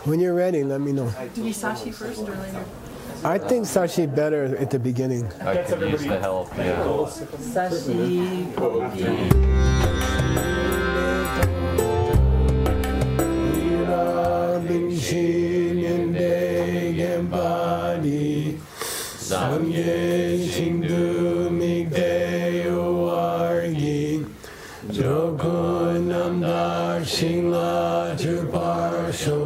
When you're ready, let me know. Do we sashi first or later? I think sashi better at the beginning. I could use the help, yeah. Sashi, kopi. Samye Shindu Migdeo Argi Jokunam Darshingla Chuparsho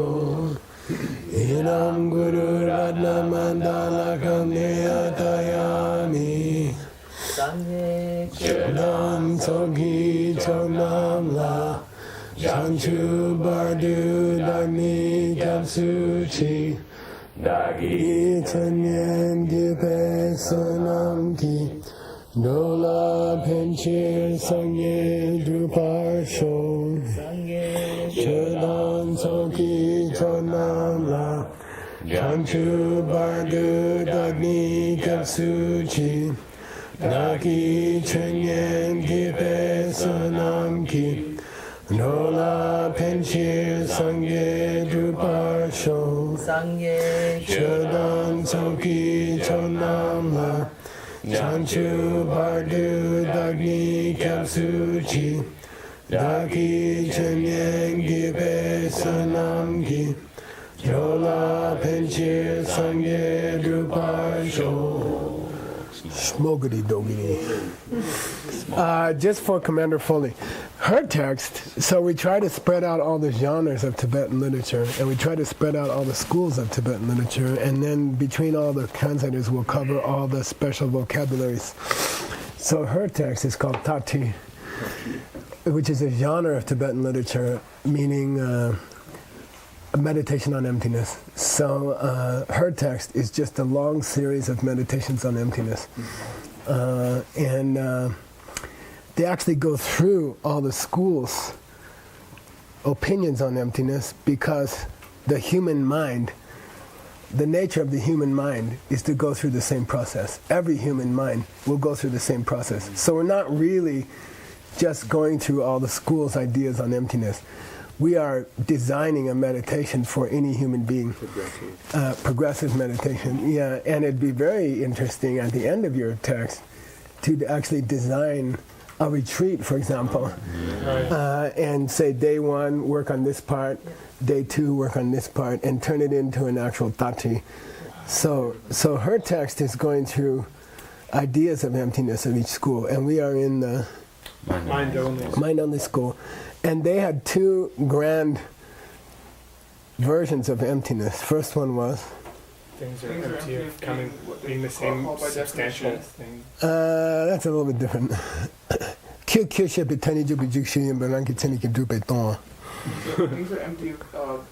Inam Guru Radna Mandala Kamneatayami Chodam Sogi Chonam La Chanchu Bardu Dagni Kapsuchi Dagi Chanyen Gipe Sonam Ki Dola Penchir Sangye Druparsho Chodan Soki Chonam La Chanchu Bardu Dagni Kapsuchi Dagi Chanyen Gipe Sonam Ki Dola Penchir Sangye Druparsho Chodan Soki Chonam La Chanchu Bardu Dagni Kapsuchi Dagi Chanyen Gipe Sonam Ki Dola Penchir Sangye Druparsho. Smogity dogity. Just for Commander Foley. Her text, so we try to spread out all the genres of Tibetan literature, and we try to spread out all the schools of Tibetan literature, and then between all the translators we'll cover all the special vocabularies. So her text is called Tati, which is a genre of Tibetan literature, meaning a meditation on emptiness. So her text is just a long series of meditations on emptiness. They actually go through all the schools' opinions on emptiness, because the human mind, the nature of the human mind is to go through the same process. Every human mind will go through the same process. So we're not really just going through all the schools' ideas on emptiness. We are designing a meditation for any human being. Progressive meditation, yeah. And it'd be very interesting at the end of your text to actually design a retreat, for example, and say day 1 work on this part, day 2 work on this part, and turn it into an actual tati. So her text is going through ideas of emptiness of each school, and we are in the mind only school. And they had 2 grand versions of emptiness. First one was things are empty of coming, being the same substantial thing. That's a little bit different. Things are empty of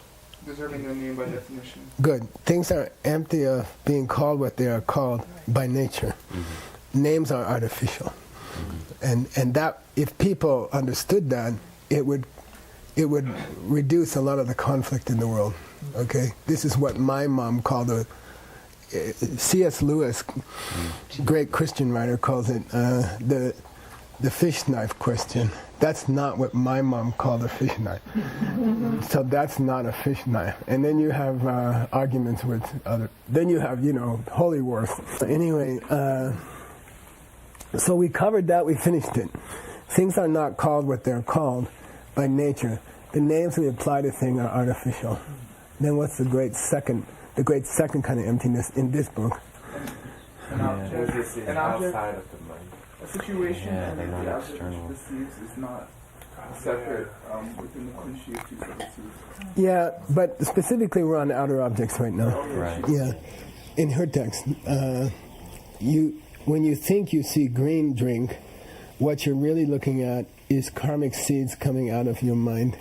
deserving their name by definition. Good. Things are empty of being called what they are called by nature. Mm-hmm. Names are artificial. Mm-hmm. And that, if people understood that, it would reduce a lot of the conflict in the world. Okay, this is what my mom called C.S. Lewis, great Christian writer, calls it the fish knife question. That's not what my mom called a fish knife. So that's not a fish knife. And then you have arguments with other. Then you have holy wars. Anyway, so we covered that. We finished it. Things are not called what they're called by nature. The names we apply to things are artificial. Then what's the great second kind of emptiness in this book? An object outside of the mind. A situation and the object which perceives is not separate within the quincy of 2 substitutes. Yeah, but specifically we're on outer objects right now. Right. Yeah. In her text, when you think you see green drink, what you're really looking at is karmic seeds coming out of your mind.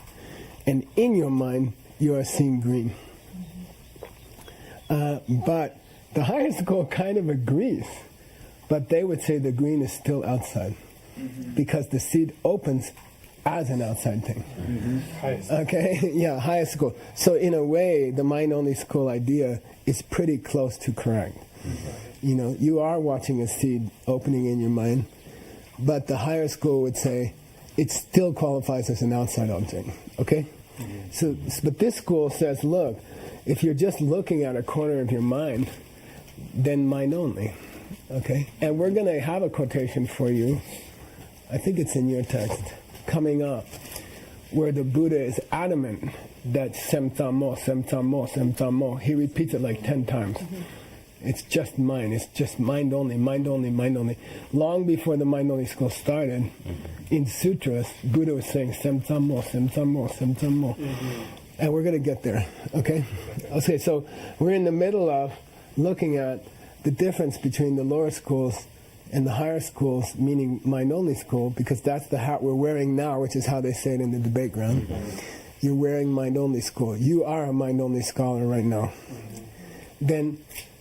And in your mind, you are seeing green. But the higher school kind of agrees, but they would say the green is still outside, because the seed opens as an outside thing. Okay? Yeah, higher school. So in a way, the mind-only school idea is pretty close to correct. You are watching a seed opening in your mind, but the higher school would say it still qualifies as an outside object. Okay? So, but this school says, look, if you're just looking at a corner of your mind, then mind only. Okay? And we're going to have a quotation for you. I think it's in your text coming up, where the Buddha is adamant that semtamo, semtamo, semtamo. He repeats it like 10 times. It's just mind. It's just mind only, mind only, mind only. Long before the mind only school started, in sutras, Buddha was saying semtamo, semtamo, semtamo. And we're going to get there. Okay? Okay, so we're in the middle of looking at the difference between the lower schools and the higher schools, meaning mind-only school, because that's the hat we're wearing now, which is how they say it in the debate ground. You're wearing mind-only school. You are a mind-only scholar right now. Then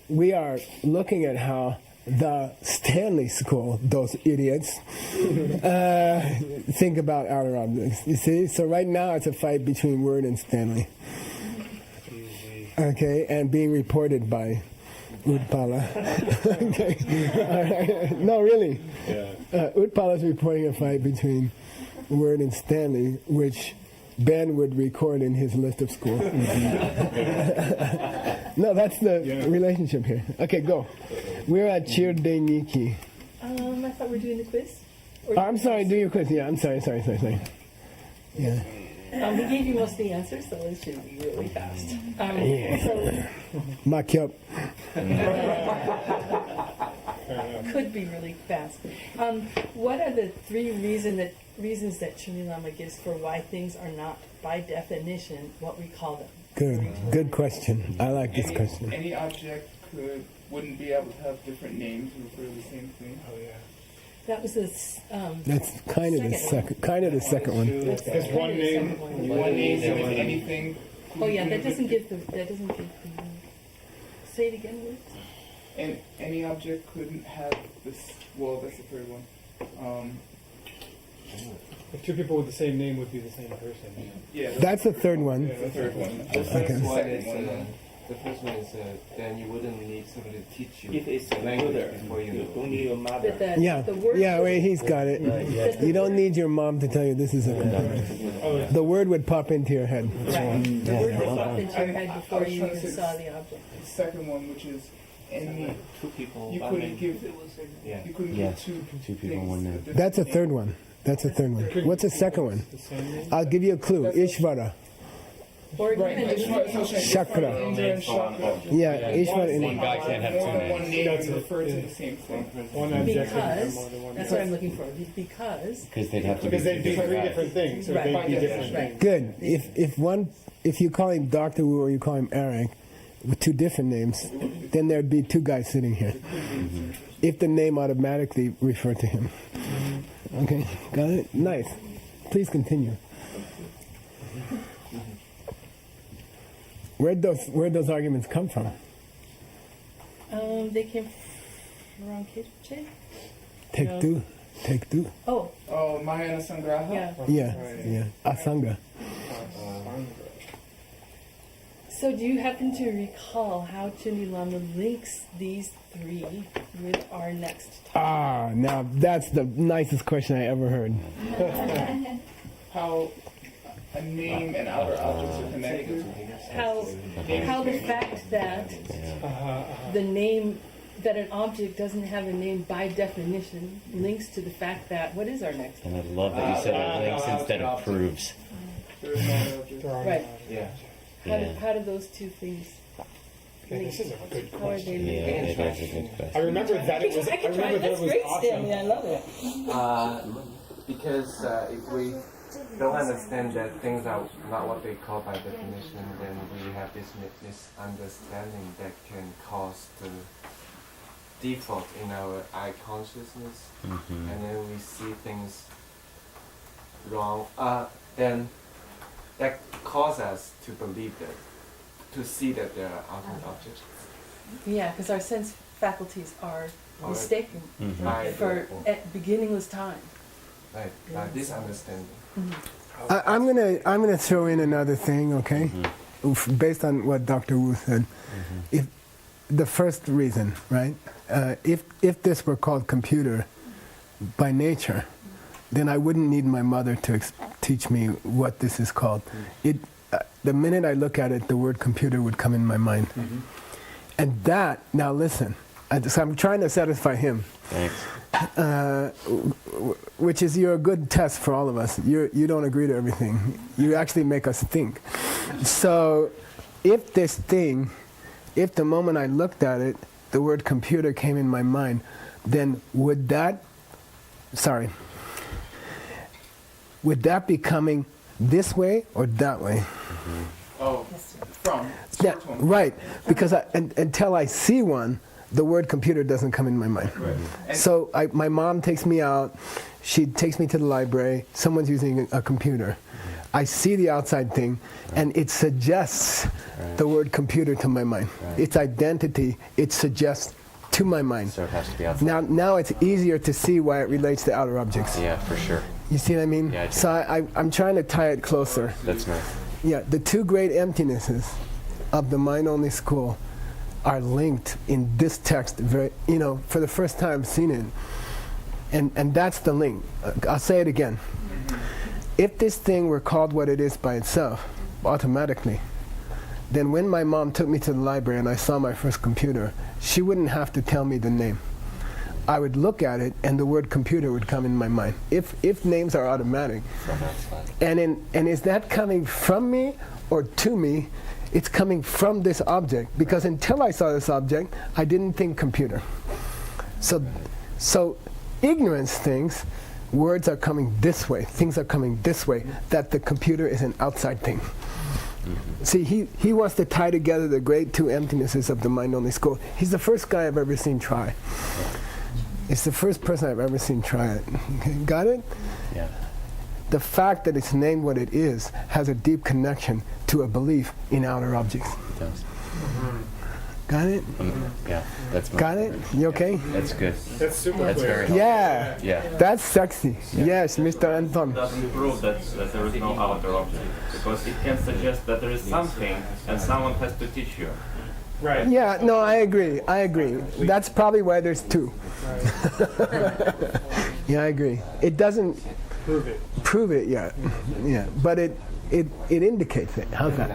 we are looking at how the Stanley school, those idiots, think about outer objects. You see? So right now it's a fight between Word and Stanley. Okay, and being reported by Utpala. Okay. No, really. Utpala is reporting a fight between Word and Stanley, which Ben would record in his list of schools. No, that's the relationship here. Okay, go. We're at Chirdeniki. I thought we were doing the quiz. I'm sorry, do your quiz. Yeah, I'm sorry. Yeah. We gave you most of the answers, so it should be really fast. Mark you up. Could be really fast. What are the three reasons that Chuni Lama gives for why things are not, by definition, what we call them? Good question. I like this question. Any object wouldn't be able to have different names and refer to the same thing. That was this. That's kind of the second one. There's one name with anything. Oh yeah, that doesn't give the. Say it again, Ruth. And any object couldn't have this. Well, that's the third one. If two people with the same name would be the same person. Yeah. That's the third one. The third one. The first one is then you wouldn't need somebody to teach you If it's the language brother, before you you know. don't need your mother. The word. Wait, he's got it. You don't need your mom to tell you this is a computer. The word would pop into your head. Right. The word would pop into your head before you even saw the object. The second one, which is any. Two people. You couldn't give. Yeah. You couldn't give two people one name. That's a third one. What's the second one? I'll give you a clue. Ishvara. Or Right. even Chakra. Yeah, Ishvara. One guy can't have two One names. name to refer to the same thing. One object can have because more than one that's name. what I'm looking for. Because Because they'd have to Because they'd be three guys. different things, or Right. they'd be different Right. things. Good. If you call him Dr. Wu or you call him Eric, with two different names, then there'd be two guys sitting here. If the name automatically referred to him. Okay, got it? Nice. Please continue. Where'd those arguments come from? they came from Kitche. Take two. Oh, Oh, Mahayana Sangraha? yeah. Yeah. Asanga. So do you happen to recall how Chuni Lama links these three with our next topic? Now that's the nicest question I ever heard. How a name and outer objects are connected. How the fact that the name, that an object doesn't have a name by definition links to the fact that, what is our next? And I love that you said it links instead of proves. There is no other object. Right. Yeah. How do those two things Okay, this is a good How are question. they Yeah, linked? it is a good I question. remember that it was. I remember that it was awesome. I love it. Because if we don't understand that things are not what they call by definition, then we have this misunderstanding that can cause the default in our eye consciousness, and then we see things wrong. Then that causes us to believe that, to see that there are outer objects. Yeah, because our sense faculties are mistaken By at beginningless time. Right, this understanding. I'm gonna throw in another thing, okay? Based on what Dr. Wu said. If the first reason, right? If this were called computer by nature, then I wouldn't need my mother to teach me what this is called. The minute I look at it, the word computer would come in my mind. And that, now listen, so I'm trying to satisfy him. Thanks. Which is, you're a good test for all of us. You don't agree to everything. You actually make us think. So if the moment I looked at it, the word computer came in my mind, then would that be coming this way or that way? Oh, from. Yeah, right. Because until I see one, the word computer doesn't come in my mind. Right. So my mom takes me out. She takes me to the library. Someone's using a computer. I see the outside thing, and it suggests the word computer to my mind. Its identity, it suggests to my mind. So it has to be outside. Now it's easier to see why it relates to outer objects. Yeah, for sure. You see what I mean? Yeah, I do. So I'm trying to tie it closer. That's nice. Yeah, the two great emptinesses of the mind-only school are linked in this text. For the first time I've seen it, and that's the link. I'll say it again. If this thing were called what it is by itself, automatically, then when my mom took me to the library and I saw my first computer, she wouldn't have to tell me the name. I would look at it and the word computer would come in my mind. If names are automatic. And is that coming from me or to me? It's coming from this object, because until I saw this object, I didn't think computer. So ignorance thinks words are coming this way, things are coming this way, that the computer is an outside thing. See, he wants to tie together the great two emptinesses of the mind-only school. He's the first guy I've ever seen try. It's the first person I've ever seen try it. Okay, got it? Yeah. The fact that it's named what it is has a deep connection to a belief in outer objects. It does. Got it? Yeah, that's Got it? You okay? That's good. That's super That's clear. very helpful. Yeah. Yeah. That's sexy. Yes, Mr. Anton. Doesn't prove that there is no outer object, because it can suggest that there is something and someone has to teach you. Right. Yeah, no, I agree. That's probably why there's two. Yeah, I agree. It doesn't prove it yet. Yeah, but it indicates it. How's that?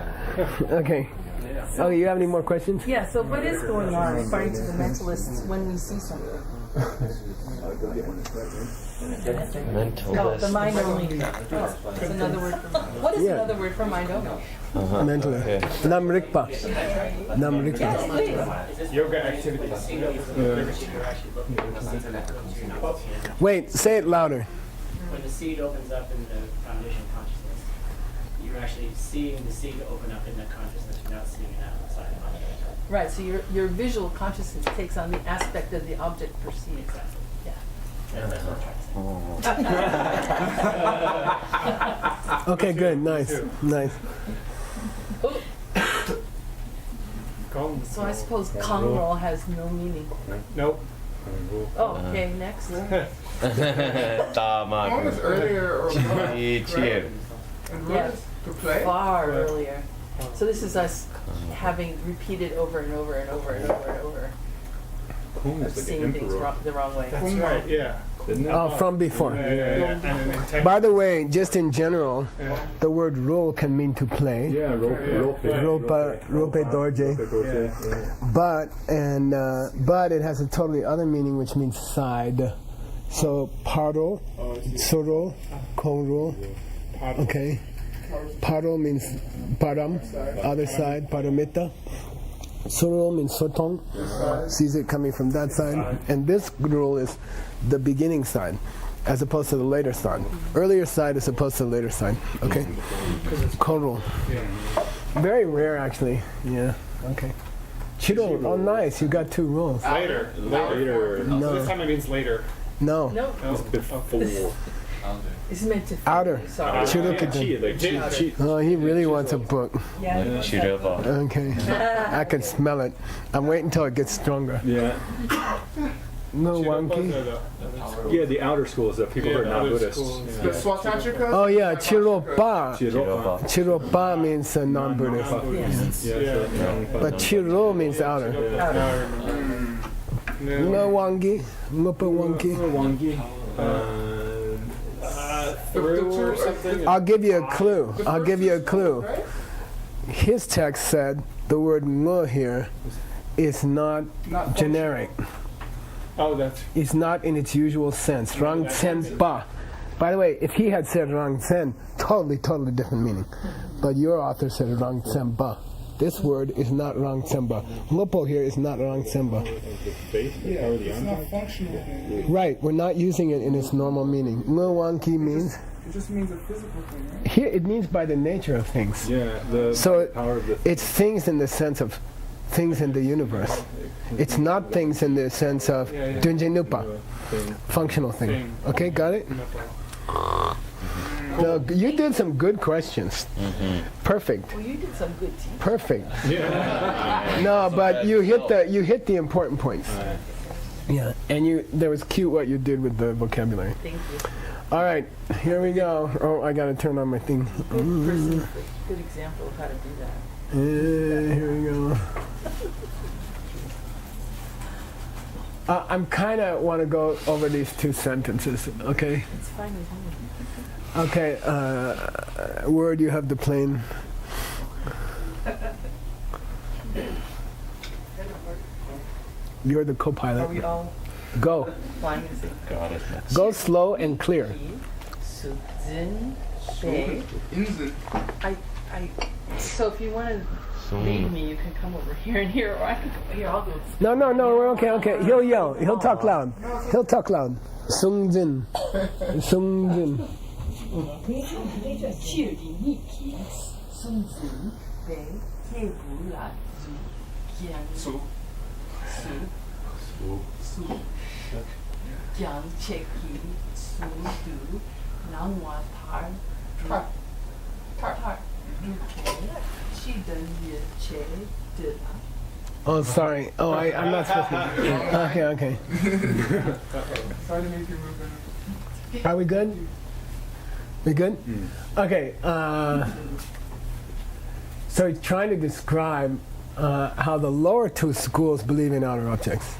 Okay. Oh, you have any more questions? Yeah, so what is going on according to the mentalists when we see something? Oh, the mind only. Oh, it's another word for mind. What is another word for mind only? Mentally. Namrikpa. Yoga activities. Wait, say it louder. When the seed opens up in the foundation consciousness, you're actually seeing the seed open up in that consciousness. You're not seeing it outside of consciousness. Right, so your visual consciousness takes on the aspect of the object perceived. Exactly. Yeah. That's what I'm trying to say. Okay, good. Nice. So I suppose Kongrol has no meaning. Nope. Oh, okay, next. Almost earlier or Yeah, to play? far earlier. So this is us having repeated over and over and over and over and over. Of seeing things the wrong way. That's right, yeah. Oh, from before. Yeah. By the way, just in general, the word ro can mean to play. Yeah, rope dorje. But it has a totally other meaning, which means side. So paro, soro, konro. Okay. Paro means param, other side, paramita. Soro means sotong, sees it coming from that side. And this rule is the beginning side, as opposed to the later side. Earlier side as opposed to the later side. Okay? Konro. Very rare, actually. Yeah. Okay. Chiro. Oh, nice. You got two rules. Later. No. So this time it means later. No. No, Before. it's meant to. Outer. Sorry. Chirukita. Oh, he really wants a book. Yeah. Okay. I can smell it. I'm waiting until it gets stronger. Yeah. No wonky. Yeah, the outer schools that people who are not Buddhists. The Swatantrika? Oh yeah, Chiropa. Chiropa. Chiropa means non-Buddhist. But Chiro means outer. No wonky. Mupa wonky. Wangi. through or something? I'll give you a clue. I'll give you a clue. His text said the word "ngo" here is not generic. Oh, that's It's not in its usual sense. Rang Tsen Ba. By the way, if he had said Rang Tsen, totally different meaning. But your author said Rang Tsen Ba. This word is not Rang Tsen Ba. Lopo here is not Rang Tsen Ba. It's not functional. Right, we're not using it in its normal meaning. Ngo Wang Ki means, It just means a physical thing, right? here it means by the nature of things. Yeah, the So power of the it's things in the sense of things in the universe. It's not things in the sense of Dunje Nupa, thing. functional thing. Okay, got it? No, you did some good questions. Perfect. Well, you did some good teaching. Perfect. No, but you hit the important points. Yeah, and there was cute what you did with the vocabulary. Thank you. All right, here we go. Oh, I gotta turn on my thing. Good example of how to do that. Here we go. I'm kind of want to go over these two sentences, okay? It's fine with me. Okay, Word, you have the plane. You're the Are co-pilot. we all Go. flying in sync? Got it. Go slow and clear. Suzin Bei. Inzen. So if you want to lead me, you can come over here and here, or I can go here. I'll go. No, we're okay. He'll yell. He'll talk loud. Sung Jin. Sung Jin. Oh, sorry. Oh, I'm not supposed to. Okay. Sorry to make you move in. Are we good? We good? Okay. So he's trying to describe how the lower two schools believe in outer objects.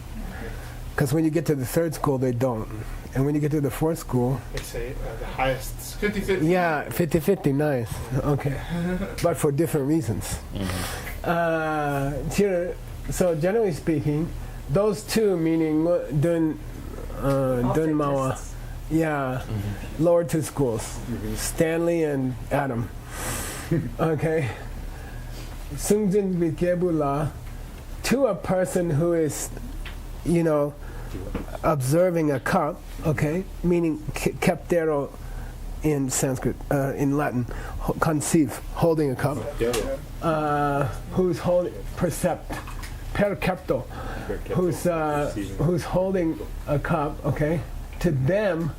Because when you get to the third school, they don't. And when you get to the fourth school, they say the highest. 50-50. yeah, 50-50, nice. Okay. But for different reasons. So generally speaking, those two, meaning Dun Mawa, yeah, lower two schools, Stanley and Adam. Okay. Sungjin Vikebula, to a person who is, observing a cup, okay, meaning keptero in Sanskrit, in Latin, conceive, holding a cup, who's holding, percepto, who's holding a cup, okay, to them,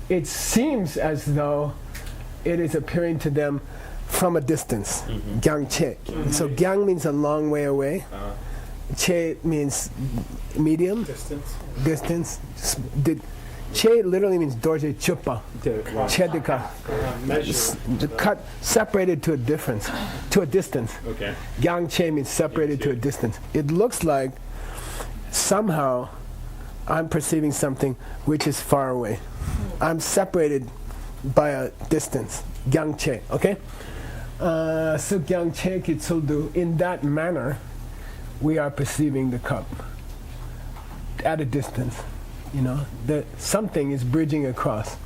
it seems as though it is appearing to them from a distance, gyang che. So gyang means a long way away. Che means medium. Distance. Che literally means dorje chupa. Chedika. The cut separated to a distance. Okay. Gyang che means separated to a distance. It looks like somehow I'm perceiving something which is far away. I'm separated by a distance. Gyang che. Okay? So gyang che kitsuldu. In that manner, we are perceiving the cup at a distance, that something is bridging across.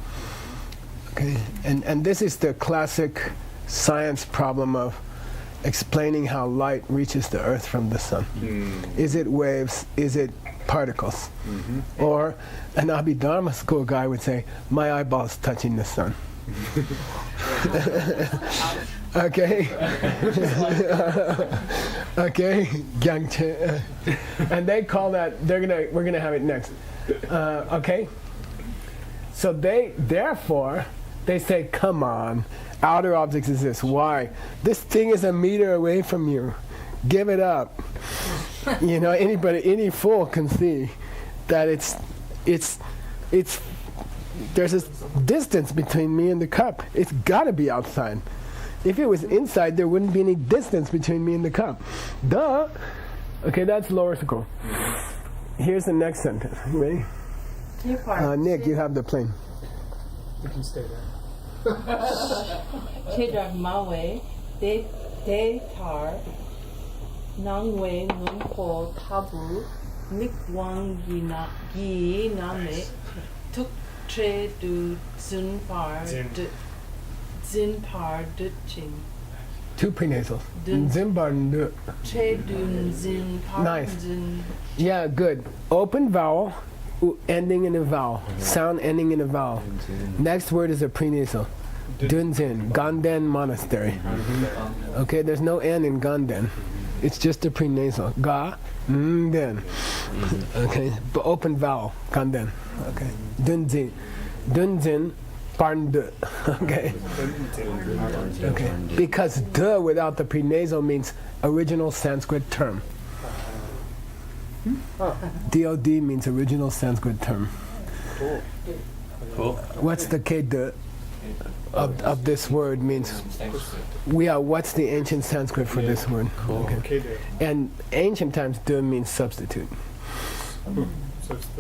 Okay, and this is the classic science problem of explaining how light reaches the earth from the sun. Is it waves? Is it particles? Or an Abhidharma school guy would say, my eyeball's touching the sun. Okay. Okay. Gyangche. And they call that, we're gonna have it next. Okay. So therefore they say, come on, outer objects exist. Why? This thing is a meter away from you. Give it up. Any fool can see that there's this distance between me and the cup. It's got to be outside. If it was inside, there wouldn't be any distance between me and the cup. Duh. Okay, that's lower school. Here's the next sentence. You ready? Nick, you have the plane. We can stay there. Chedak Mawe, De Tar, Nangwe Nungpo Tabu, Mikwang Gi Name, Tuk Tre Du Zun Par, Zin Par Duchin. Two prenasals. Dun. Zimbar ndu. Tre Dun Zin Par Nice. Zin. Yeah, good. Open vowel, ending in a vowel. Sound ending in a vowel. Next word is a prenasal. Dunzin, Ganden Monastery. Okay, there's no N in Ganden. It's just a prenasal. Ga, den. Okay, but open vowel, Ganden. Okay. Dunzin. Dunzin, Barndu. Okay. Okay. Because de without the prenasal means original Sanskrit term. DOD means original Sanskrit term. Cool. What's the K de of this word means? What's the ancient Sanskrit for this word? Cool. Okay. And ancient times de means substitute.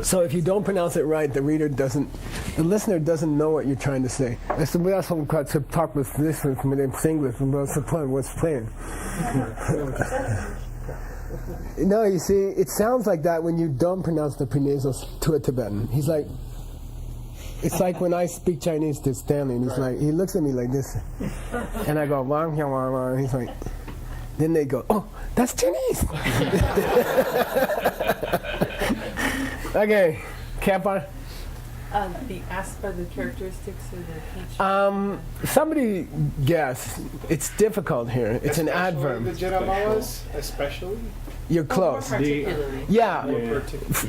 So if you don't pronounce it right, the listener doesn't know what you're trying to say. We also got to talk with this from the English about what's playing. No, you see, it sounds like that when you don't pronounce the prenasals to a Tibetan. He's like, it's like when I speak Chinese to Stanley, and he's like, he looks at me like this, and I go, wang, wang, wang, wang, and he's like, then they go, oh, that's Chinese. Okay, Kappa. The aspect, the characteristics of the teaching. Somebody guess. It's difficult here. It's an adverb. The Jedamawas, especially? You're close. Particularly. Yeah.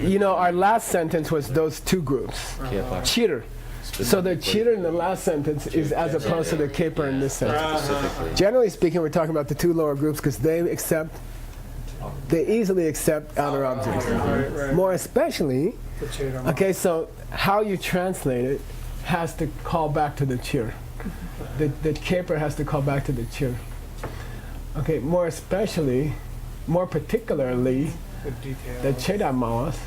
You know, our last sentence was those two groups. Cheater. So the cheater in the last sentence is as opposed to the caper in this sentence. Generally speaking, we're talking about the two lower groups because they easily accept outer objects. More especially, okay, so how you translate it has to call back to the cheer. The caper has to call back to the cheer. Okay, more particularly, the Cheda Mawas,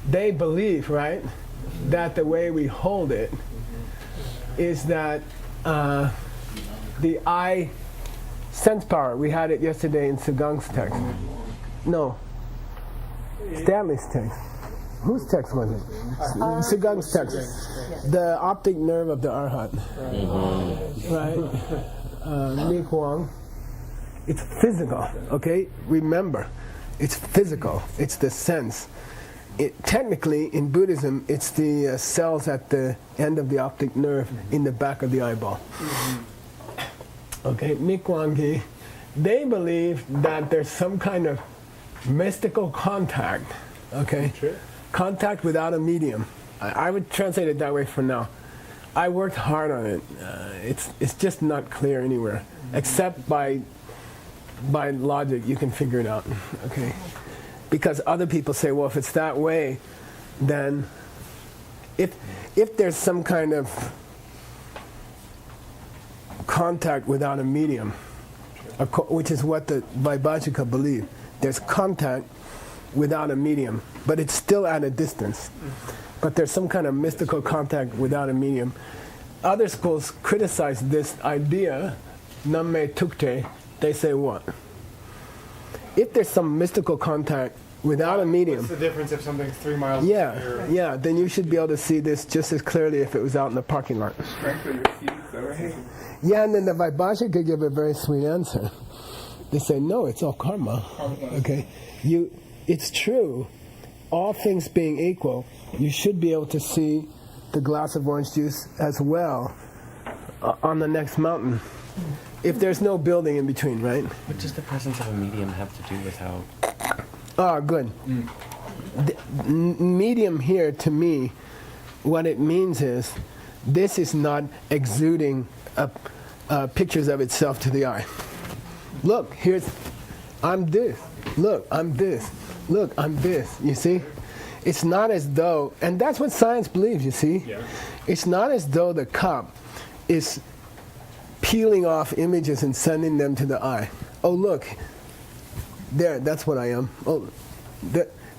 they believe, right, that the way we hold it is that the I sense power, we had it yesterday in Sugang's text. No, Stanley's text. Whose text was it? Sugang's text. The optic nerve of the Arhat. Right? Mi Huang. It's physical, okay? Remember, it's physical. It's the sense. Technically, in Buddhism, it's the cells at the end of the optic nerve in the back of the eyeball. Okay, Mikwangi, they believe that there's some kind of mystical contact, okay? Contact without a medium. I would translate it that way for now. I worked hard on it. It's just not clear anywhere, except by logic, you can figure it out, okay? Because other people say, well, if it's that way, then if there's some kind of contact without a medium, which is what the Vaibhajika believe, there's contact without a medium, but it's still at a distance. But there's some kind of mystical contact without a medium. Other schools criticize this idea, namme tukte. They say what? If there's some mystical contact without a medium, what's the difference if something's 3 miles? Yeah, then you should be able to see this just as clearly if it was out in the parking lot. Yeah, and then the Vaibhashika give a very sweet answer. They say, no, it's all karma. Okay, it's true. All things being equal, you should be able to see the glass of orange juice as well on the next mountain. If there's no building in between, right? What does the presence of a medium have to do with how? Oh, good. The medium here, to me, what it means is this is not exuding pictures of itself to the eye. Look, I'm this. Look, I'm this. Look, I'm this. You see? It's not as though, and that's what science believes, you see? Yeah. It's not as though the cup is peeling off images and sending them to the eye. Oh, look, there, that's what I am. Oh,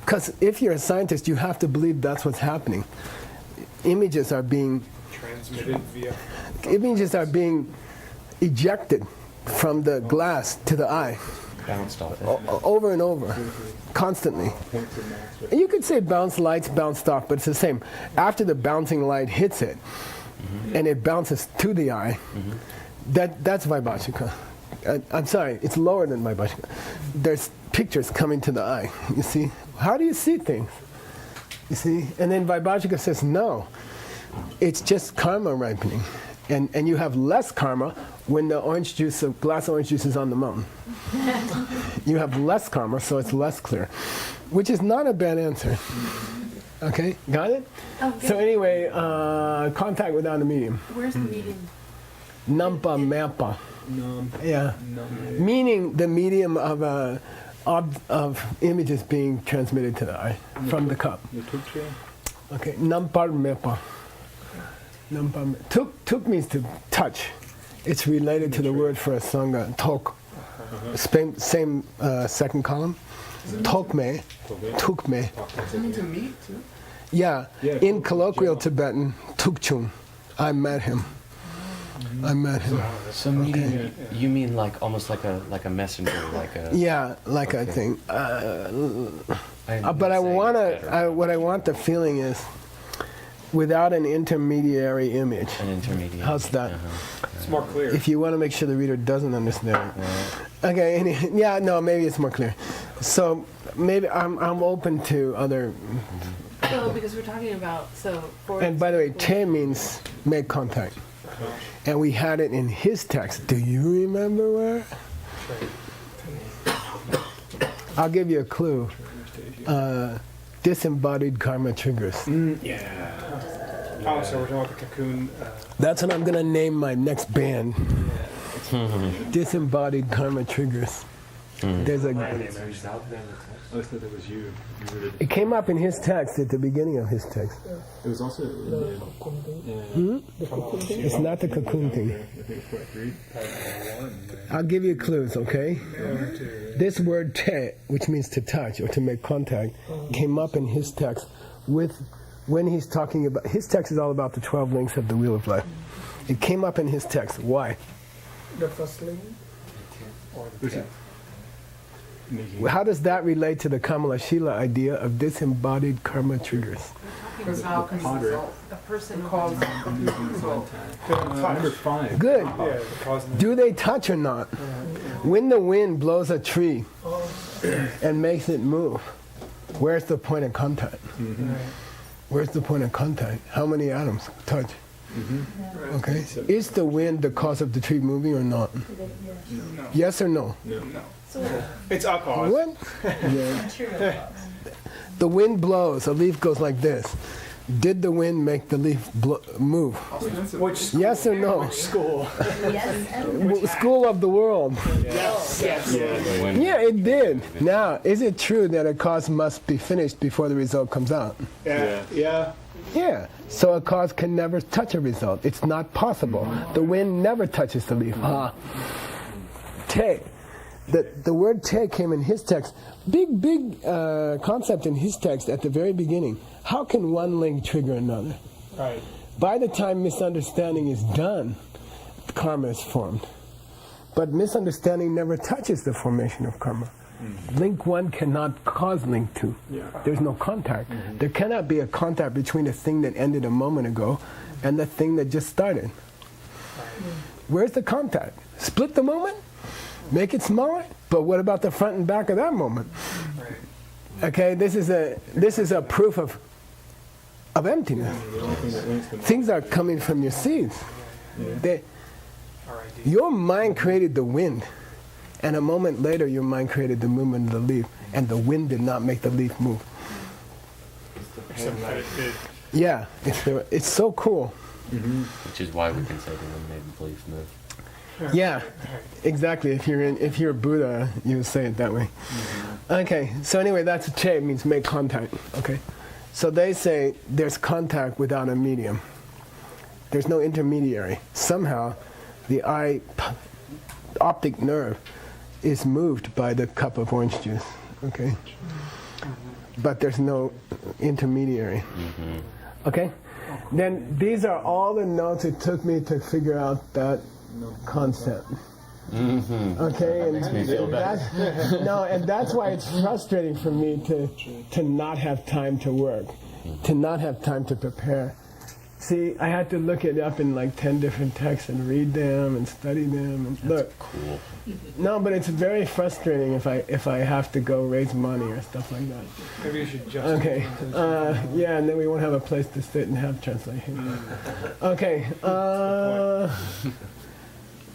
because if you're a scientist, you have to believe that's what's happening. images are being Transmitted via. ejected from the glass to the eye. Bounced off it. Over and over, constantly. You could say bounce lights bounced off, but it's the same. After the bouncing light hits it, and it bounces to the eye, that's Vaibhashika. I'm sorry, it's lower than Vaibhashika. There's pictures coming to the eye, you see? How do you see things? You see? And then Vaibhashika says, no, it's just karma ripening. And you have less karma when the glass of orange juice is on the mountain. You have less karma, so it's less clear, which is not a bad answer. Okay, got it? Oh, so anyway, contact without a medium. Where's the medium? Nampa Mampa. Yeah. Meaning the medium of images being transmitted to the eye from the cup. Okay, Nampar Mepa. Tuk means to touch. It's related to the word for a sangha, tok. Same second column. Tokme, tukme. To meet too. Yeah, in colloquial Tibetan, tukchung. I met him. So medium, you mean like almost like a messenger, like a. Yeah, like a thing. But what I want the feeling is, without an intermediary image. An intermediary. How's that? It's more clear. If you want to make sure the reader doesn't understand. Okay. Maybe it's more clear. So maybe I'm open to other. So because we're talking about And by the way, te means make contact, and we had it in his text. Do you remember where? I'll give you a clue. Disembodied karma triggers. Yeah. Oh, so we're talking about the cocoon. That's what I'm going to name my next band. Disembodied karma triggers. There's a. I thought that was you. It came up in his text at the beginning of his text. It was also. It's not the cocoon thing. I'll give you clues, okay? This word te, which means to touch or to make contact, came up in his text when he's talking about. His text is all about the 12 links of the Wheel of Life. It came up in his text. Why? The first link. How does that relate to the Kamala Shila idea of disembodied karma triggers? Because how can a person cause Number 5. Good. Yeah, Do they touch or not? When the wind blows a tree and makes it move, where's the point of contact? Where's the point of contact? How many atoms touch? Okay. Is the wind the cause of the tree moving or not? No. Yes or no? No. It's a cause. What? Yeah. The wind blows, a leaf goes like this. Did the wind make the leaf move? Which yes or no? school? School of the world. Yes. Yeah, it did. Now, is it true that a cause must be finished before the result comes out? Yeah. Yeah. So a cause can never touch a result. It's not possible. The wind never touches the leaf. Te. The word te came in his text. Big concept in his text at the very beginning. How can one link trigger another? Right. By the time misunderstanding is done, karma is formed. But misunderstanding never touches the formation of karma. Link 1 cannot cause link 2. There's no contact. There cannot be a contact between the thing that ended a moment ago and the thing that just started. Where's the contact? Split the moment? Make it smaller? But what about the front and back of that moment? Okay, this is a proof of emptiness. Things are coming from your seeds. Your mind created the wind, and a moment later your mind created the movement of the leaf, and the wind did not make the leaf move. Yeah, it's so cool. Which is why we can say the wind made the leaf move. Yeah, exactly. If you're Buddha, you would say it that way. Okay, so anyway, that's che, means make contact. Okay, so they say there's contact without a medium. There's no intermediary. Somehow, the eye optic nerve is moved by the cup of orange juice. Okay, but there's no intermediary. Okay, then these are all the notes it took me to figure out that concept. Okay, and makes me feel better. and that's why it's frustrating for me to not have time to work, to not have time to prepare. See, I had to look it up in like 10 different texts and read them and study them and look. Cool. No, but it's very frustrating if I have to go raise money or stuff like that. Maybe you should just. Okay. Yeah, and then we won't have a place to sit and have translation. Okay.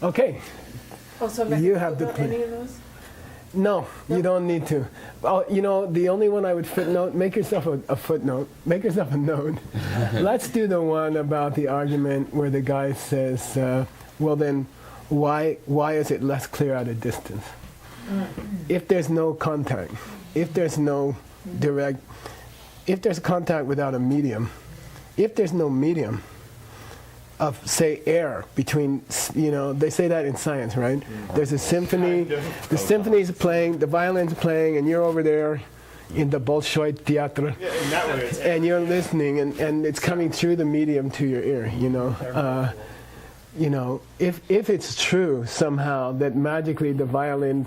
Okay. Oh, so You have the about plan. any of those? No, you don't need to. Oh, the only one I would footnote, make yourself a footnote, make yourself a note. Let's do the one about the argument where the guy says, well then, why is it less clear at a distance? If there's no contact, if there's no direct, if there's contact without a medium, if there's no medium of, say, air between, they say that in science, right? There's a symphony, the symphony's playing, the violin's playing, and you're over there in the Bolshoi Theater, and you're listening, and it's coming through the medium to your ear, if it's true somehow that magically the violin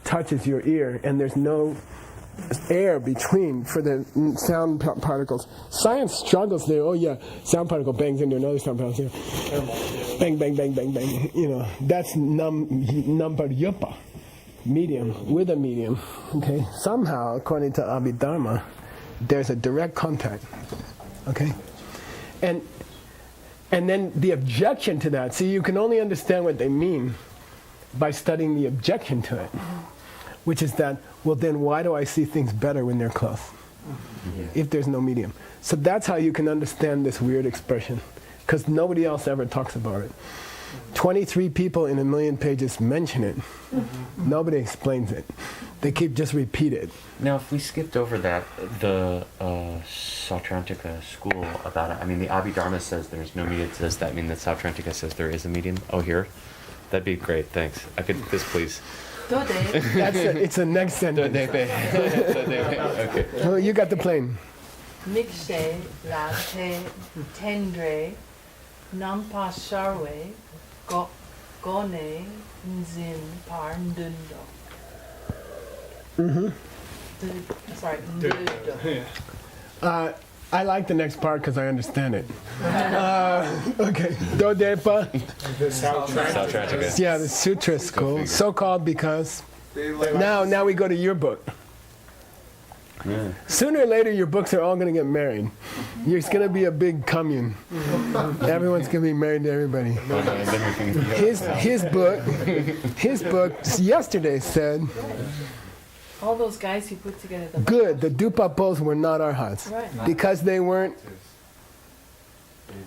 touches your ear and there's no air between for the sound particles. Science struggles there. Oh yeah, sound particle bangs into another sound particle. Bang, bang, bang, bang, bang. That's number yupa, medium with a medium. Okay. Somehow, according to Abhidharma, there's a direct contact. Okay. And then the objection to that. See, you can only understand what they mean by studying the objection to it, which is that, well, then why do I see things better when they're close? If there's no medium. So that's how you can understand this weird expression, because nobody else ever talks about it. 23 people in 1 million pages mention it. Nobody explains it. They keep just repeat it. Now, if we skipped over that, the Sautrantika school about it, I mean, the Abhidharma says there's no medium. Does that mean that Sautrantika says there is a medium? Oh, here? That'd be great, thanks. I could, this please. It's a next sentence. Okay. Oh, you got the plane. Mikshe late tendre nampa sharwe gone nzin par ndundo. Sorry, ndundo. I like the next part because I understand it. Okay. Dodepa. Sautrantika. Yeah, the Sutra school. So called because now we go to your book. Yeah. Sooner or later, your books are all going to get married. It's going to be a big commune. Everyone's going to be married to everybody. His book yesterday said, all those guys who put together the good, the Dupapos were not arhats. Right. Because they weren't,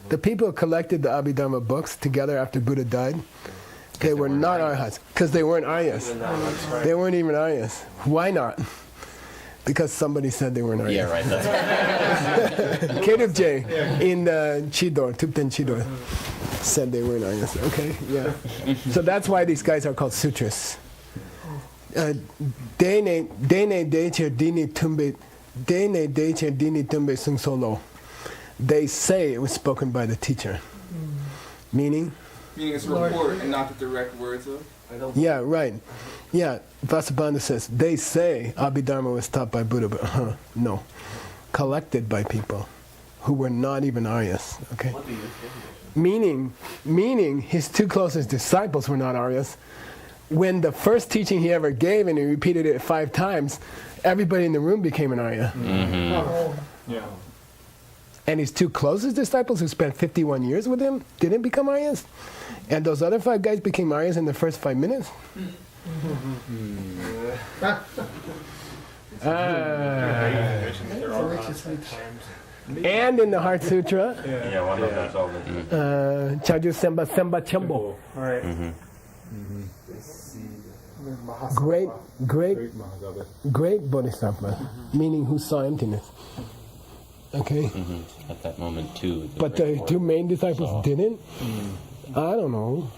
the people who collected the Abhidharma books together after Buddha died, they were not arhats. Because they weren't Aryas. They weren't even Aryas. Why not? Because somebody said they weren't Aryas. Yeah, right. That's right. Kedubje in Chidor, Tupten Chidor, said they weren't Aryas. Okay, yeah. So that's why these guys are called sutras. Dene deche dini tumbe sung solo. They say it was spoken by the teacher. Meaning? Meaning it's a report and not the direct words of? Yeah, right. Yeah, Vasubandhu says, they say Abhidharma was taught by Buddha, but no. Collected by people who were not even Aryas. Okay? What do you think? Meaning his two closest disciples were not Aryas. When the first teaching he ever gave, and he repeated it 5 times, everybody in the room became an Arya. Yeah. And his two closest disciples, who spent 51 years with him, didn't become Aryas. And those other 5 guys became Aryas in the first 5 minutes. And in the Heart Sutra, Yeah, one of those always. Chaju Semba Semba Chambo. Right. Great Bodhisattva, meaning who saw emptiness. Okay? At that moment, too. But the 2 main disciples didn't? I don't know.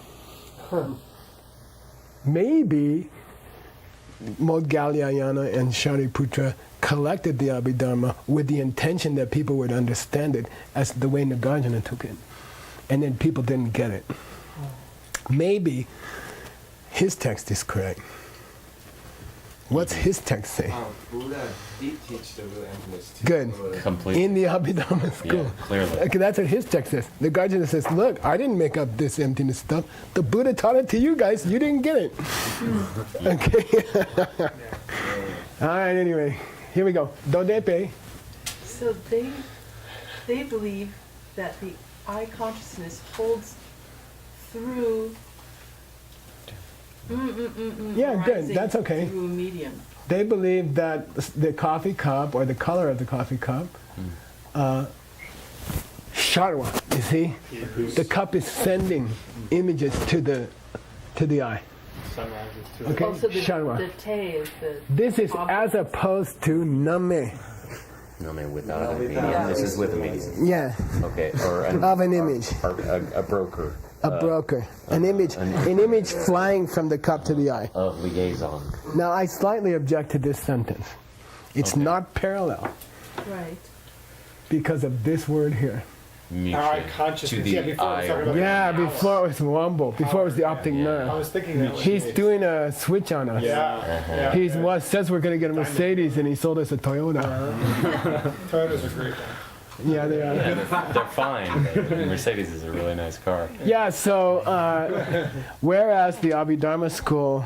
Maybe Modgalyayana and Shariputra collected the Abhidharma with the intention that people would understand it as the way Nagarjuna took it. And then people didn't get it. Maybe his text is correct. What's his text say? Buddha did teach the real emptiness too. Good. Completely. In the Abhidharma school. Yeah, clearly. Okay, that's what his text says. The Nagarjuna says, look, I didn't make up this emptiness stuff. The Buddha taught it to you guys. You didn't get it. Okay. All right, anyway. Here we go. Dodepe. So they believe that the I consciousness holds through. Yeah, good. That's okay. Through a medium. They believe that the coffee cup or the color of the coffee cup, sharwa, you see, the cup is sending images to the eye. Sunrises too. Okay, Also, sharwa. the te is the. This is as opposed to name. No, man, without a medium. This is with a medium. Yeah, Okay, or of an image, a broker. a broker, an image flying from the cup to the eye. A liaison. Now, I slightly object to this sentence. It's Okay. not parallel Right. because of this word here. Our consciousness. To the Yeah, before it was eye. talking about Yeah, the before it was wombo, before it was the optic I nerve. was thinking that. He's doing a switch on us. Yeah. He says we're going to get a Mercedes, and he sold us a Toyota. Toyotas are great. Yeah, they are. Yeah, they're fine. Mercedes is a really nice car. Yeah, so whereas the Abhidharma school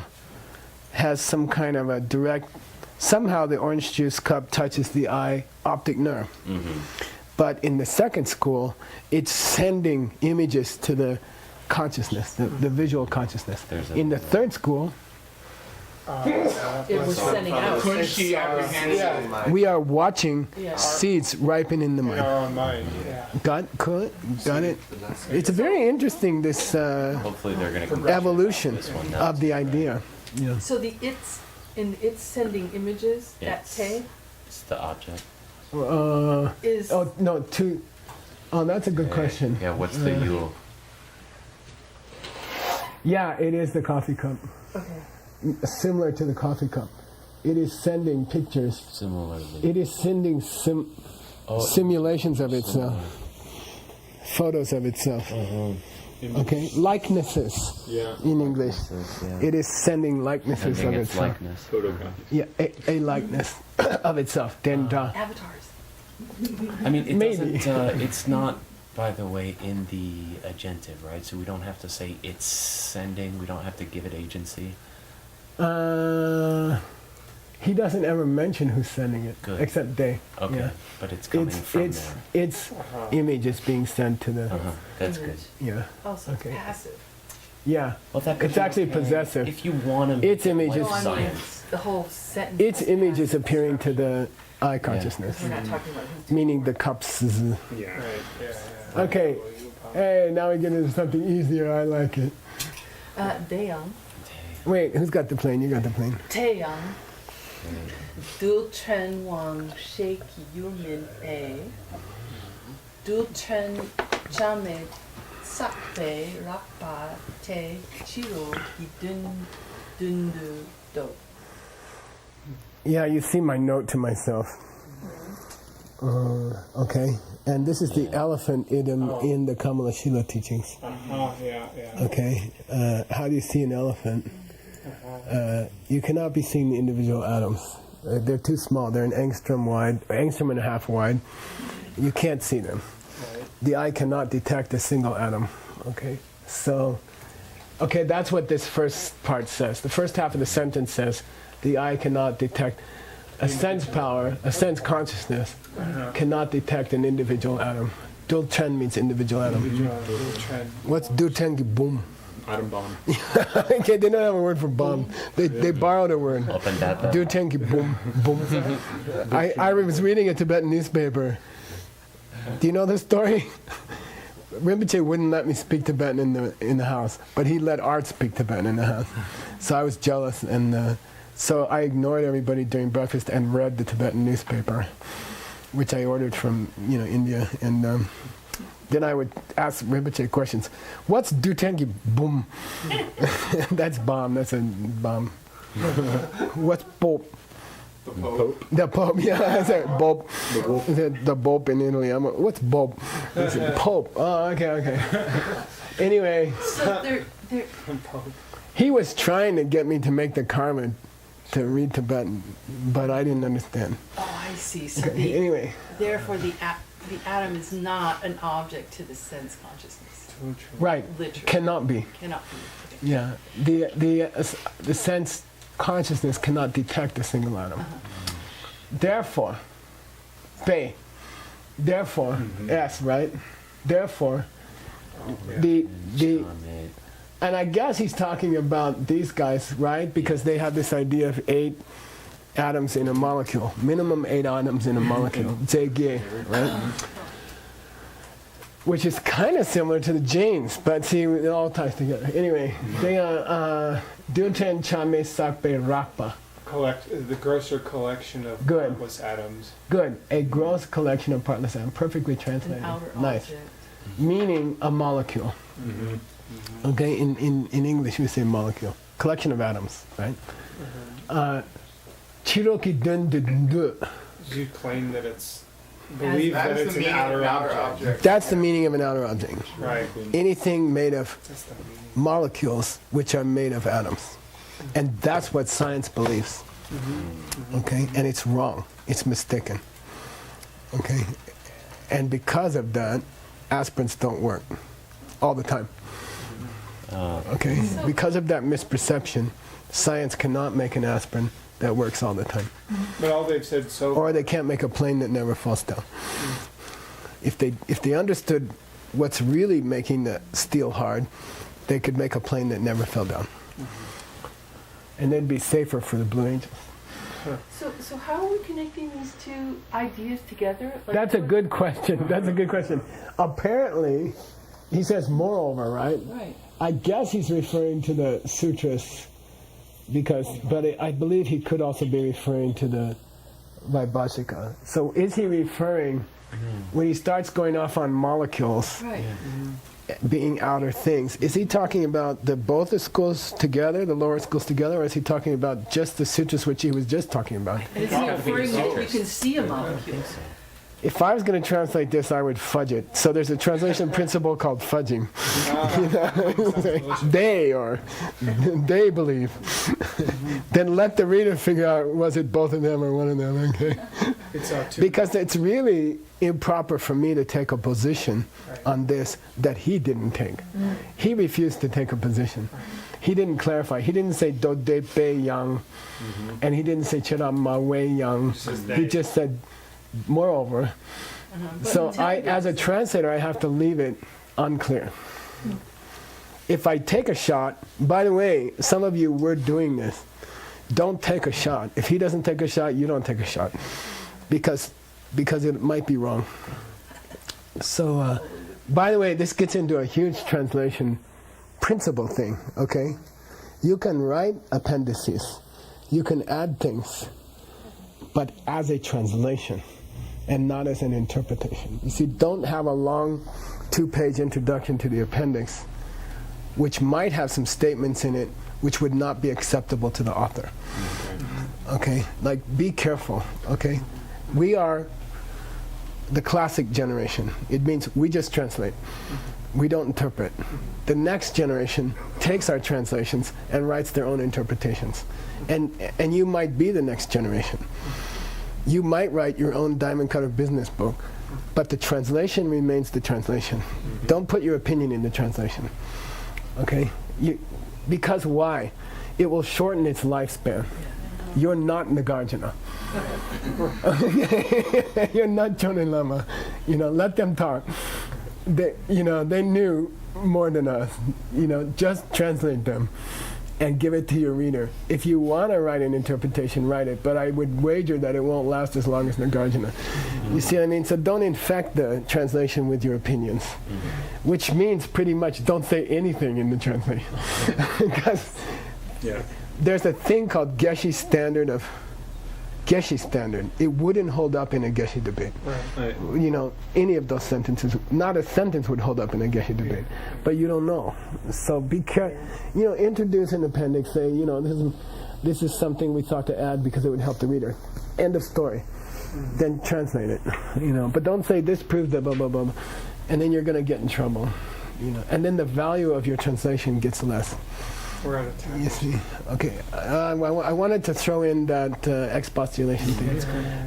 has some kind of a direct, somehow the orange juice cup touches the eye optic nerve. Mm-hmm. But in the second school, it's sending images to the consciousness, the visual consciousness. In the third school, It was sending out. Kunshi apprehension. we are watching Yeah. seeds ripen in the In mind. our own mind. Yeah. Got it? It's very interesting, this Hopefully they're going to evolution this one now. of the idea. Yeah. So it's sending images. That Yes. te It's the object. is. Oh, no, that's a good question. Yeah, what's the yule? Yeah, it is the coffee cup. Okay. Similar to the coffee cup. It is sending pictures. Similarly. It is sending simulations of itself. Photos of itself. Okay? Likenesses Yeah. in English. Yeah. It is sending likenesses Sending of its itself. likeness. Photocopy. Yeah, a likeness of itself. Then Avatars. I mean, it Maybe. doesn't. It's not, by the way, in the agentive, right? So we don't have to say it's sending. We don't have to give it agency. he doesn't ever mention who's sending it, Good. except they. Okay, Yeah. but it's coming from there. Its image is being sent to the. That's good. Yeah. Also Okay. passive. Yeah. Well, that could It's be actually okay possessive. If you want to. Its image is- No, I mean, science. the whole sentence. Its image is appearing to the eye consciousness, We're not talking about who's meaning the cups. Yeah. Right. Yeah. Okay. Hey, now we get into something easier. I like it. Daeyoung. Wait, who's got the plane? You got the plane. Taeyang. Du Chen Wang Shake Yumin A. Du Chen Chame Sakpe Rakpa Te Chiro Dun Dundu Do. Yeah, you see my note to myself. Okay, and this is the elephant idiom in the Kamalashila teachings. Yeah. Okay, how do you see an elephant? You cannot be seeing the individual atoms. They're too small. They're an angstrom wide, angstrom and a half wide. You can't see them. The eye cannot detect a single atom. Okay, so, okay, that's what this first part says. The first half of the sentence says, the eye cannot detect a sense power, a sense consciousness, cannot detect an individual atom. Dul Chen means individual atom. What's Du Tengi Boom? Atom bomb. Okay, they don't have a word for bomb. They borrowed a word. Up and that. Du Tengi Boom. Boom. I was reading a Tibetan newspaper. Do you know this story? Rinpoche wouldn't let me speak Tibetan in the house, but he let Art speak Tibetan in the house. So I was jealous, and so I ignored everybody during breakfast and read the Tibetan newspaper, which I ordered from India, and then I would ask Rinpoche questions. What's Dutengi Boom? That's bomb. That's a bomb. What's Pope? The Pope. The Pope, yeah, I said Pope. I said the Pope in Italy. What's Pope? I said Pope. Oh, okay. Anyway, So they're he was trying to get me to make the karma to read Tibetan, but I didn't understand. oh, I see. So Okay, anyway, therefore the atom is not an object to the sense consciousness. right, Literally. cannot be. Cannot be. Yeah, the sense consciousness cannot detect a single atom. Therefore, Bei. Therefore, S, right? Therefore, the and I guess he's talking about these guys, right? Because they have this idea of 8 atoms in a molecule, minimum 8 atoms in a molecule, Zge, right? Which is kind of similar to the genes, but see, it all ties together. Anyway, they are Dunten Chame Sakbe Rakpa. The grosser collection of Good. partless atoms. Good, a gross collection of partless atoms, perfectly An translated. outer Nice. object. Meaning a molecule. Okay, in English we say molecule. Collection of atoms, right? Chiroki dun dun du. You claim that it's believe That that is it's the an meaning of outer an outer object. object. That's the meaning of an outer object. Right. Anything made of That's the meaning. molecules which are made of atoms. And that's what science believes. Okay? And it's wrong. It's mistaken. Okay? And because of that, aspirins don't work all the time. Okay? Because of that misperception, science cannot make an aspirin that works all the time. But all they've said so Or they can't make a plane that never falls down. If they understood what's really making the steel hard, they could make a plane that never fell down. And they'd be safer for the Blue Angels. So how are we connecting these two ideas together? Like, That's a good question. That's a good question. Apparently, he says moreover, right? Right. I guess he's referring to the sutras, but I believe he could also be referring to the Vaibhashika. So is he referring, when he starts going off on molecules, Right. being outer things, is he talking about both the schools together, the lower schools together, or is he talking about just the sutras which he was just talking about? And is he referring that you can see a molecule? If I was going to translate this, I would fudge it. So there's a translation principle called fudging. They believe. Then let the reader figure out, was it both of them or one of them, okay? Because it's really improper for me to take a position on this that he didn't take. He refused to take a position. He didn't clarify. He didn't say do de pe yang, and he didn't say chera ma wei yang. He just said moreover. So as a translator, I have to leave it unclear. If I take a shot, by the way, some of you were doing this. Don't take a shot. If he doesn't take a shot, you don't take a shot, because it might be wrong. So, by the way, this gets into a huge translation principle thing. Okay, you can write appendices, you can add things, but as a translation and not as an interpretation. You see, don't have a long 2-page introduction to the appendix, which might have some statements in it which would not be acceptable to the author. Okay, like be careful, okay? We are the classic generation. It means we just translate. We don't interpret. The next generation takes our translations and writes their own interpretations. And you might be the next generation. You might write your own diamond cutter business book, but the translation remains the translation. Don't put your opinion in the translation. Okay? Because why? It will shorten its lifespan. You're not Nagarjuna. You're not Chonin Lama. Let them talk. They knew more than us. Just translate them and give it to your reader. If you want to write an interpretation, write it, but I would wager that it won't last as long as Nagarjuna. You see what I mean? So don't infect the translation with your opinions, which means pretty much don't say anything in the translation. Because there's a thing called Geshe standard. It wouldn't hold up in a Geshe debate. Right. Any of those sentences, not a sentence would hold up in a Geshe debate. But you don't know. So be careful. Introduce an appendix, say, this is this is something we thought to add because it would help the reader. End of story. Then translate it, But don't say this proves that blah blah blah, and then you're going to get in trouble, And then the value of your translation gets less. We're out of time. You see, okay. I wanted to throw in that expostulation thing.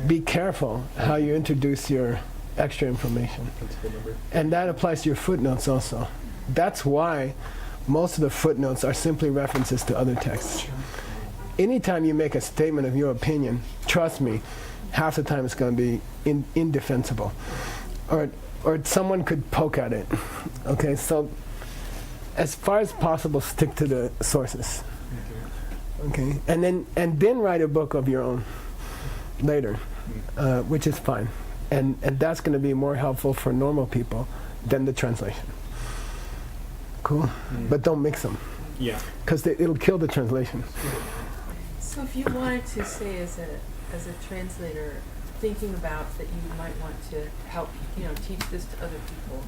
Be careful how you introduce your extra information, and that applies to your footnotes also. That's why most of the footnotes are simply references to other texts. Anytime you make a statement of your opinion, trust me, half the time it's going to be indefensible, or someone could poke at it. Okay, so as far as possible, stick to the sources. Okay, and then write a book of your own later, which is fine, and that's going to be more helpful for normal people than the translation. Cool, but don't mix them. Yeah, because it'll kill the translation. So if you wanted to say as a translator, thinking about that you might want to help, teach this to other people,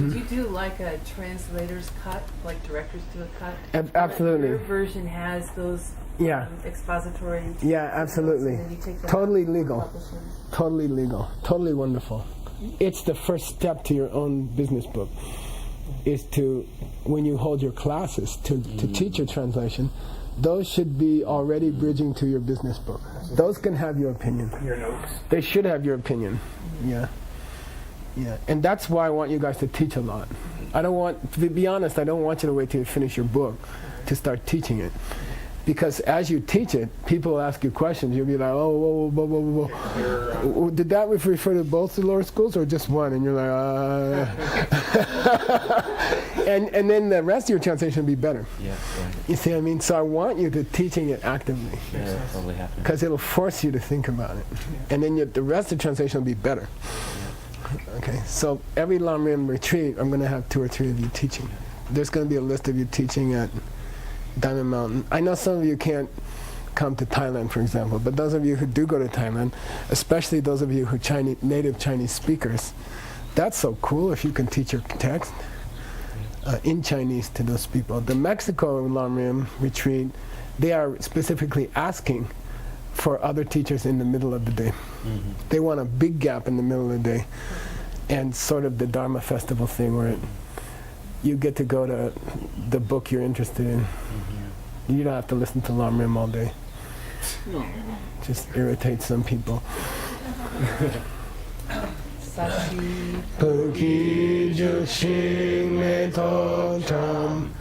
did you do like a translator's cut, like directors do a cut? Absolutely. Your version has those expository. Yeah, absolutely. Totally legal. Totally legal. Totally wonderful. It's the first step to your own business book, is to, when you hold your classes to teach your translation, those should be already bridging to your business book. Those can have your opinion. Your notes. They should have your opinion. Yeah. And that's why I want you guys to teach a lot. To be honest, I don't want you to wait till you finish your book to start teaching it. Because as you teach it, people will ask you questions. You'll be like, oh, whoa. Did that refer to both the lower schools or just one? And you're like, and then the rest of your translation will be better. Yeah, right. You see what I mean? So I want you to teaching it actively. Yeah, that's totally happening. Because it'll force you to think about it. And then the rest of the translation will be better. Okay, so every Lamrim retreat, I'm going to have 2 or 3 of you teaching. There's going to be a list of you teaching at Diamond Mountain. I know some of you can't come to Thailand, for example, but those of you who do go to Thailand, especially those of you who are native Chinese speakers, that's so cool if you can teach your text in Chinese to those people. The Mexico Lamrim retreat, they are specifically asking for other teachers in the middle of the day. They want a big gap in the middle of the day, and sort of the Dharma festival thing where you get to go to the book you're interested in. You don't have to listen to Lamrim all day. Just irritates some people. Puki Jushing Meto Cham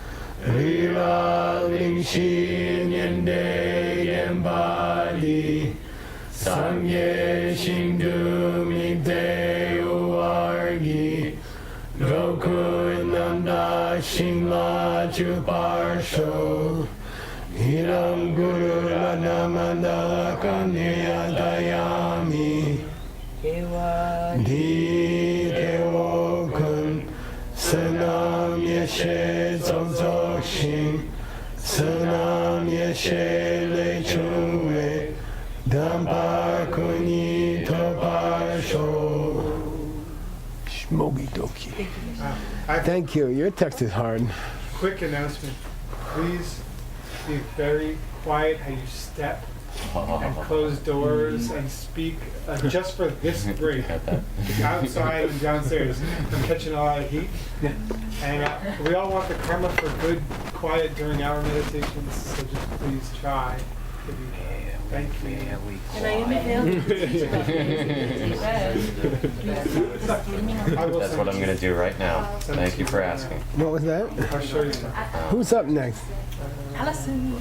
Rila Lingshin Yende Yembadi Sangye Shindu Migde Uargi Roku Nanda Shingla Chuparsho Hiram Guru Ranamanda Kanya Dayami Di Kewo Kun Sanam Yeshe Zozokshin Sanam Yeshe Lechungwe Dampa Kuni Toparsho Shmogi Doki. Thank you. Your text is hard. Quick announcement. Please be very quiet how you step and close doors and speak just for this break. Outside and downstairs. I'm catching a lot of heat. And we all want the karma for good quiet during our meditations, so just please try to be thank you. And I am available to teach about That's what I'm going to do right now. Thank you for asking. What was that? I'll show you. Who's up next? Allison.